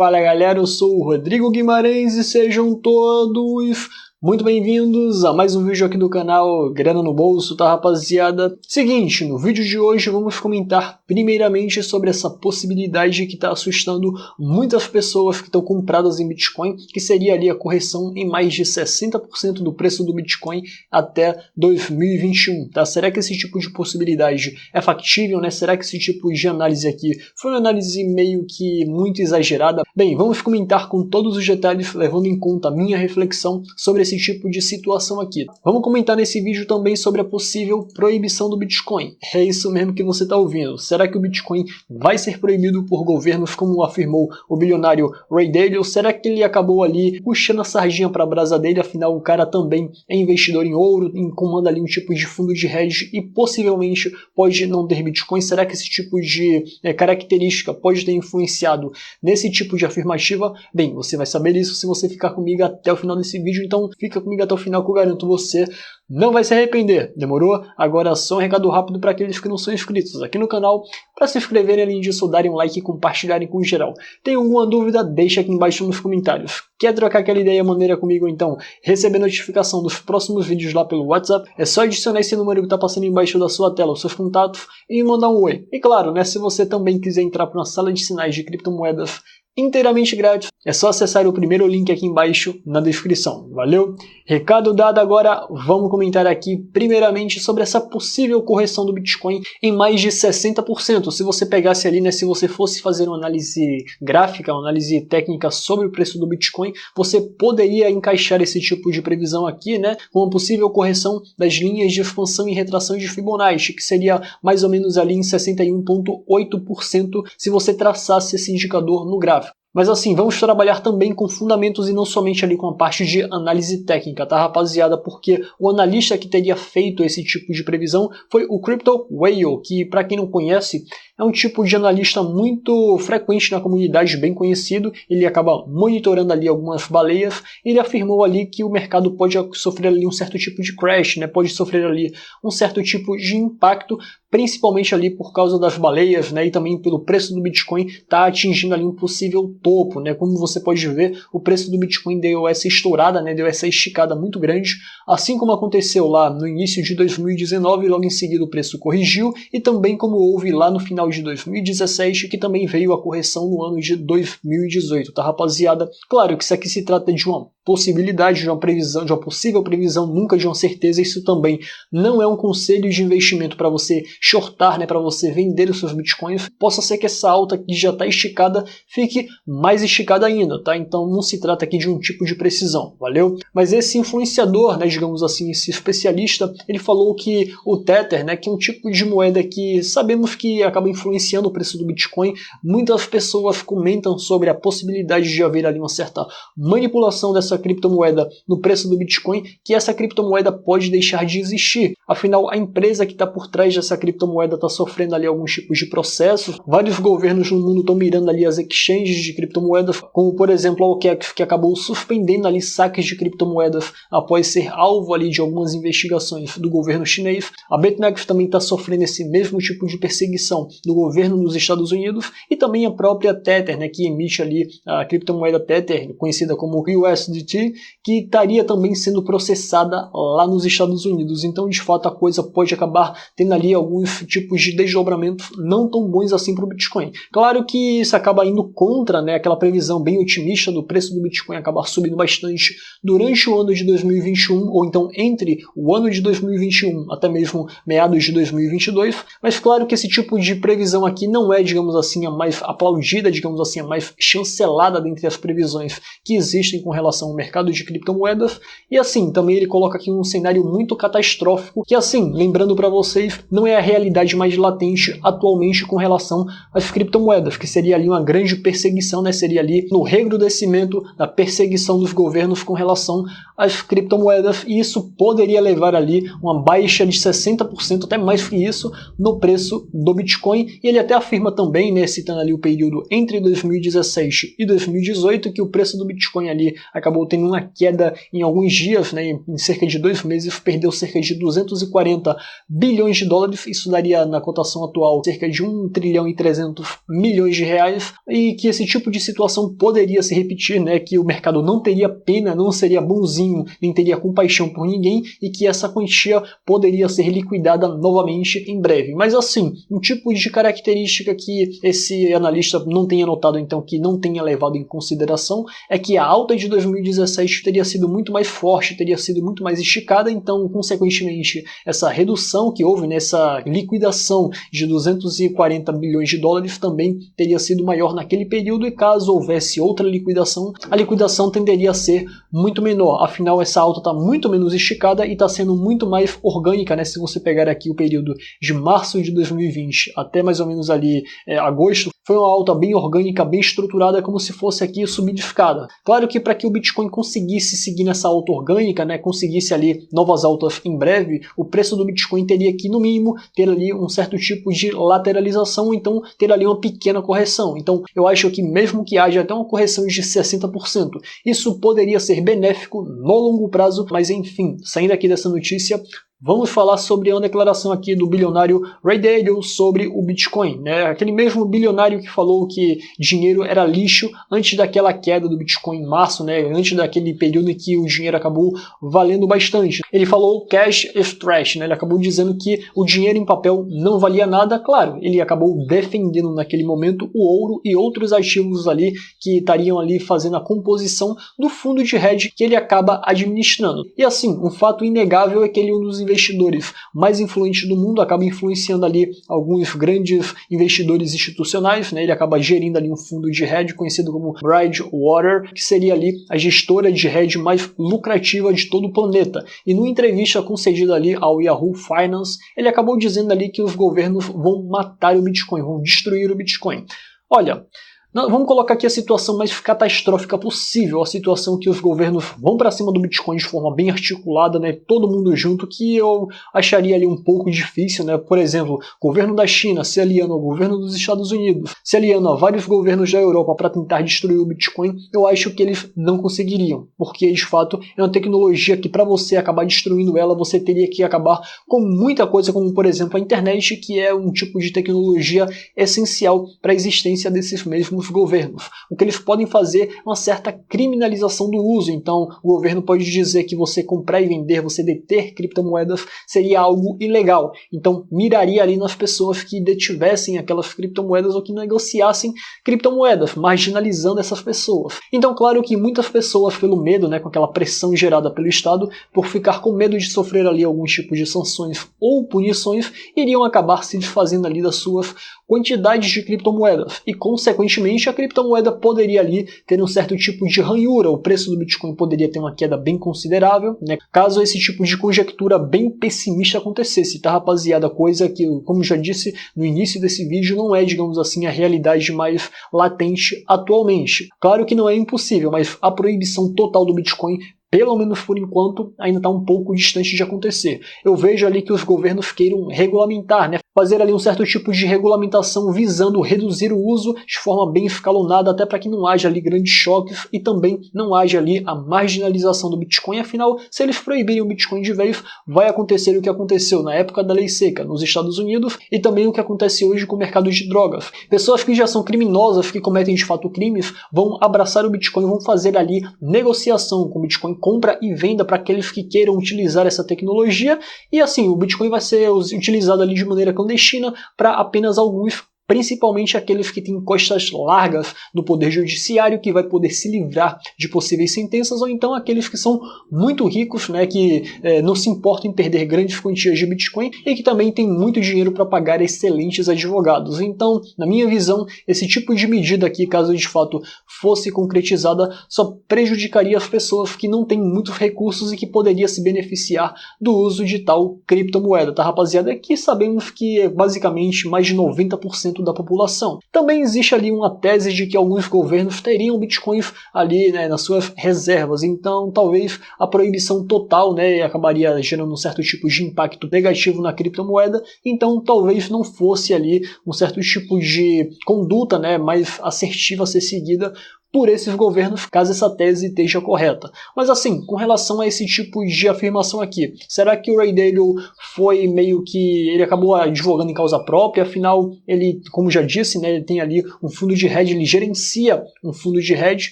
Fala galera, eu sou o Rodrigo Guimarães e sejam todos muito bem-vindos a mais um vídeo aqui do canal Grana no Bolso, tá rapaziada? Seguinte, no vídeo de hoje vamos comentar primeiramente sobre essa possibilidade que está assustando muitas pessoas que estão compradas em Bitcoin, que seria ali a correção em mais de 60% do preço do Bitcoin até 2021, tá? Será que esse tipo de possibilidade é factível, né? Será que esse tipo de análise aqui foi uma análise meio que muito exagerada? Bem, vamos comentar com todos os detalhes, levando em conta a minha reflexão sobre esse tipo de situação aqui. Vamos comentar nesse vídeo também sobre a possível proibição do Bitcoin. É isso mesmo que você está ouvindo. Será que o Bitcoin vai ser proibido por governos, como afirmou o bilionário Ray Dalio? Ou será que ele acabou ali puxando a sardinha para a brasa dele? Afinal, o cara também é investidor em ouro, comanda ali um tipo de fundo de hedge e possivelmente pode não ter Bitcoin. Será que esse tipo de característica pode ter influenciado nesse tipo de afirmativa? Bem, você vai saber isso se você ficar comigo até o final desse vídeo, então fica comigo até o final que eu garanto você não vai se arrepender, demorou? Agora só um recado rápido para aqueles que não são inscritos aqui no canal, para se inscreverem, além disso darem um like e compartilharem com geral. Tem alguma dúvida? Deixa aqui embaixo nos comentários. Quer trocar aquela ideia maneira comigo então? Receber notificação dos próximos vídeos lá pelo WhatsApp? É só adicionar esse número que está passando embaixo da sua tela, os seus contatos, e mandar um oi. E claro, né, se você também quiser entrar para uma sala de sinais de criptomoedas inteiramente grátis, é só acessar o primeiro link aqui embaixo na descrição, valeu? Recado dado, agora vamos comentar aqui primeiramente sobre essa possível correção do Bitcoin em mais de 60%. Se você pegasse ali, né, se você fosse fazer uma análise gráfica, uma análise técnica sobre o preço do Bitcoin, você poderia encaixar esse tipo de previsão aqui, né, com uma possível correção das linhas de expansão e retração de Fibonacci, que seria mais ou menos ali em 61,8% se você traçasse esse indicador no gráfico. Mas assim, vamos trabalhar também com fundamentos e não somente ali com a parte de análise técnica, tá rapaziada? Porque o analista que teria feito esse tipo de previsão foi o Crypto Whale, que para quem não conhece, é um tipo de analista muito frequente na comunidade, bem conhecido. Ele acaba monitorando ali algumas baleias. Ele afirmou ali que o mercado pode sofrer ali um certo tipo de crash, né? Pode sofrer ali um certo tipo de impacto, principalmente ali por causa das baleias, né, e também pelo preço do Bitcoin tá atingindo ali um possível topo, né? Como você pode ver, o preço do Bitcoin deu essa estourada, né, deu essa esticada muito grande, assim como aconteceu lá no início de 2019, logo em seguida o preço corrigiu, e também como houve lá no final de 2017, que também veio a correção no ano de 2018, tá rapaziada? Claro que isso aqui se trata de uma possibilidade, de uma previsão, de uma possível previsão, nunca de uma certeza. Isso também não é um conselho de investimento para você shortar, né, para você vender os seus bitcoins. Possa ser que essa alta que já está esticada fique mais esticada ainda, tá? Então não se trata aqui de um tipo de precisão, valeu? Mas esse influenciador, né, digamos assim, esse especialista, ele falou que o Tether, né, que é um tipo de moeda que sabemos que acaba influenciando o preço do Bitcoin. Muitas pessoas comentam sobre a possibilidade de haver ali uma certa manipulação dessa criptomoeda no preço do Bitcoin, que essa criptomoeda pode deixar de existir. Afinal, a empresa que está por trás dessa criptomoeda está sofrendo ali alguns tipos de processos. Vários governos no mundo estão mirando ali as exchanges de criptomoedas, como por exemplo a OKEx, que acabou suspendendo ali saques de criptomoedas após ser alvo ali de algumas investigações do governo chinês. A BitMEX também está sofrendo esse mesmo tipo de perseguição do governo nos Estados Unidos, e também a própria Tether, né, que emite ali a criptomoeda Tether, conhecida como USDT, que estaria também sendo processada lá nos Estados Unidos. Então, de fato, a coisa pode acabar tendo ali alguns tipos de desdobramentos não tão bons assim para o Bitcoin. Claro que isso acaba indo contra, né, aquela previsão bem otimista do preço do Bitcoin acabar subindo bastante durante o ano de 2021, ou então entre o ano de 2021 até mesmo meados de 2022, mas claro que esse tipo de previsão aqui não é, digamos assim, a mais aplaudida, digamos assim, a mais chancelada dentre as previsões que existem com relação ao mercado de criptomoedas. E assim, também ele coloca aqui um cenário muito catastrófico, que assim, lembrando para vocês, não é a realidade mais latente atualmente com relação às criptomoedas, que seria ali uma grande perseguição, né? Seria ali no recrudescimento da perseguição dos governos com relação às criptomoedas, e isso poderia levar ali uma baixa de 60%, até mais que isso, no preço do Bitcoin. E ele até afirma também, né, citando ali o período entre 2017 e 2018, que o preço do Bitcoin ali acabou acabou tendo uma queda em alguns dias, né, em cerca de 2 meses, perdeu cerca de 240 bilhões de dólares, isso daria na cotação atual cerca de 1 trilhão e 300 milhões de reais, e que esse tipo de situação poderia se repetir, né, que o mercado não teria pena, não seria bonzinho, nem teria compaixão por ninguém, e que essa quantia poderia ser liquidada novamente em breve. Mas assim, um tipo de característica que esse analista não tenha notado, então, que não tenha levado em consideração, é que a alta de 2017 teria sido muito mais forte, teria sido muito mais esticada, então, consequentemente, essa redução que houve nessa liquidação de 240 bilhões de dólares também teria sido maior naquele período, e caso houvesse outra liquidação, a liquidação tenderia a ser muito menor. Afinal, essa alta está muito menos esticada e está sendo muito mais orgânica, né? Se você pegar aqui o período de março de 2020 até mais ou menos ali agosto, foi uma alta bem orgânica, bem estruturada, como se fosse aqui solidificada. Claro que para que o Bitcoin conseguisse seguir nessa alta orgânica, né, conseguisse ali novas altas em breve, o preço do Bitcoin teria que, no mínimo, ter ali um certo tipo de lateralização, então ter ali uma pequena correção. Então eu acho que mesmo que haja até uma correção de 60%, isso poderia ser benéfico no longo prazo, mas enfim, saindo aqui dessa notícia, vamos falar sobre uma declaração aqui do bilionário Ray Dalio sobre o Bitcoin, né? Aquele mesmo bilionário que falou que dinheiro era lixo antes daquela queda do Bitcoin em março, né? Antes daquele período em que o dinheiro acabou valendo bastante. Ele falou cash is trash, né? Ele acabou dizendo que o dinheiro em papel não valia nada. Claro, ele acabou defendendo naquele momento o ouro e outros ativos ali que estariam ali fazendo a composição do fundo de hedge que ele acaba administrando. E assim, um fato inegável é que ele é um dos investidores mais influentes do mundo, acaba influenciando ali alguns grandes investidores institucionais, né? Ele acaba gerindo ali um fundo de hedge conhecido como Bridgewater, que seria ali a gestora de hedge mais lucrativa de todo o planeta. E numa entrevista concedida ali ao Yahoo Finance, ele acabou dizendo ali que os governos vão matar o Bitcoin, vão destruir o Bitcoin. Olha, vamos colocar aqui a situação mais catastrófica possível, a situação que os governos vão para cima do Bitcoin de forma bem articulada, né, todo mundo junto, que eu acharia ali um pouco difícil, né, por exemplo, o governo da China se aliando ao governo dos Estados Unidos, se aliando a vários governos da Europa para tentar destruir o Bitcoin, eu acho que eles não conseguiriam, porque de fato é uma tecnologia que para você acabar destruindo ela, você teria que acabar com muita coisa, como por exemplo a internet, que é um tipo de tecnologia essencial para a existência desses mesmos governos. O que eles podem fazer é uma certa criminalização do uso, então o governo pode dizer que você comprar e vender, você deter criptomoedas seria algo ilegal, então miraria ali nas pessoas que detivessem aquelas criptomoedas ou que negociassem criptomoedas, marginalizando essas pessoas. Então claro que muitas pessoas, pelo medo, né, com aquela pressão gerada pelo Estado, por ficar com medo de sofrer ali algum tipo de sanções ou punições, iriam acabar se desfazendo ali das suas quantidades de criptomoedas e consequentemente a criptomoeda poderia ali ter um certo tipo de ranhura, o preço do Bitcoin poderia ter uma queda bem considerável, né? Caso esse tipo de conjectura bem pessimista acontecesse, tá rapaziada? Coisa que, como já disse no início desse vídeo, não é, digamos assim, a realidade mais latente atualmente. Claro que não é impossível, mas a proibição total do Bitcoin, pelo menos por enquanto, ainda está um pouco distante de acontecer. Eu vejo ali que os governos queiram regulamentar, né? Fazer ali um certo tipo de regulamentação visando reduzir o uso de forma bem escalonada, até para que não haja ali grandes choques e também não haja ali a marginalização do Bitcoin. Afinal, se eles proibirem o Bitcoin de vez, vai acontecer o que aconteceu na época da lei seca nos Estados Unidos e também o que acontece hoje com o mercado de drogas. Pessoas que já são criminosas, que cometem de fato crimes, vão abraçar o Bitcoin, vão fazer ali negociação com o Bitcoin, compra e venda para aqueles que queiram utilizar essa tecnologia, e assim, o Bitcoin vai ser utilizado ali de maneira clandestina para apenas alguns, principalmente aqueles que têm costas largas do poder judiciário, que vai poder se livrar de possíveis sentenças, ou então aqueles que são muito ricos, né, que não se importam em perder grandes quantias de Bitcoin e que também têm muito dinheiro para pagar excelentes advogados. Então, na minha visão, esse tipo de medida aqui, caso de fato fosse concretizada, só prejudicaria as pessoas que não têm muitos recursos e que poderia se beneficiar do uso de tal criptomoeda, tá, rapaziada? Aqui sabemos que basicamente mais de 90% da população. Também existe ali uma tese de que alguns governos teriam bitcoins ali, né, nas suas reservas, então talvez a proibição total, né, acabaria gerando um certo tipo de impacto negativo na criptomoeda, então talvez não fosse ali um certo tipo de conduta, né, mais assertiva a ser seguida por esses governos, caso essa tese esteja correta. Mas assim, com relação a esse tipo de afirmação aqui, será que o Ray Dalio foi meio que... ele acabou advogando em causa própria? Afinal, ele, como já disse, né, ele tem ali um fundo de hedge, ele gerencia um fundo de hedge,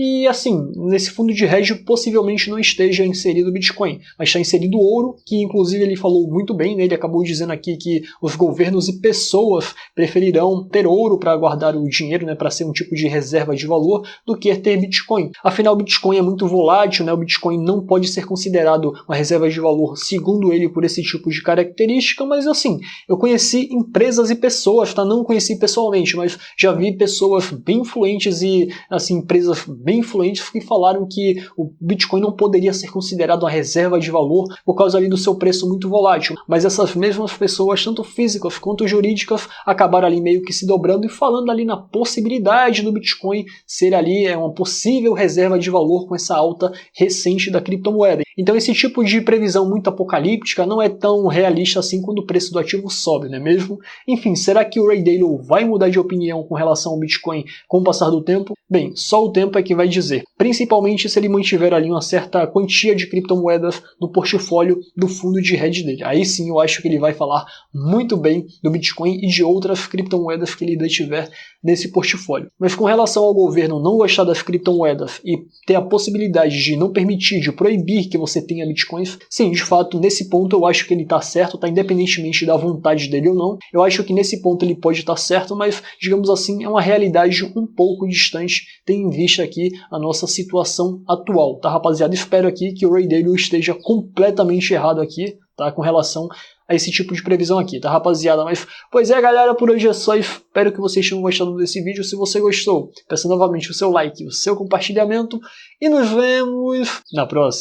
e assim, nesse fundo de hedge possivelmente não esteja inserido Bitcoin, mas está inserido ouro, que inclusive ele falou muito bem, né? Ele acabou dizendo aqui que os governos e pessoas preferirão ter ouro para guardar o dinheiro, né, para ser um tipo de reserva de valor, do que ter Bitcoin. Afinal, o Bitcoin é muito volátil, né? O Bitcoin não pode ser considerado uma reserva de valor, segundo ele, por esse tipo de característica, mas assim, eu conheci empresas e pessoas, tá? Não conheci pessoalmente, mas já vi pessoas bem influentes e assim, empresas bem influentes que falaram que o Bitcoin não poderia ser considerado uma reserva de valor por causa ali do seu preço muito volátil. Mas essas mesmas pessoas, tanto físicas quanto jurídicas, acabaram ali meio que se dobrando e falando ali na possibilidade do Bitcoin ser ali uma possível reserva de valor com essa alta recente da criptomoeda. Então esse tipo de previsão muito apocalíptica não é tão realista assim quando o preço do ativo sobe, não é mesmo? Enfim, será que o Ray Dalio vai mudar de opinião com relação ao Bitcoin com o passar do tempo? Bem, só o tempo é que vai dizer, principalmente se ele mantiver ali uma certa quantia de criptomoedas no portfólio do fundo de hedge dele. Aí sim eu acho que ele vai falar muito bem do Bitcoin e de outras criptomoedas que ele ainda tiver nesse portfólio. Mas com relação ao governo não gostar das criptomoedas e ter a possibilidade de não permitir, de proibir que você tenha Bitcoins, sim, de fato, nesse ponto eu acho que ele está certo, tá, independentemente da vontade dele ou não. Eu acho que nesse ponto ele pode estar certo, mas, digamos assim, é uma realidade um pouco distante, tendo em vista aqui a nossa situação atual, tá, rapaziada? Espero aqui que o Ray Dalio esteja completamente errado aqui, tá, com relação a esse tipo de previsão aqui, tá, rapaziada? Mas, pois é, galera, por hoje é só. Espero que vocês tenham gostado desse vídeo. Se você gostou, peço novamente o seu like, o seu compartilhamento e nos vemos na próxima.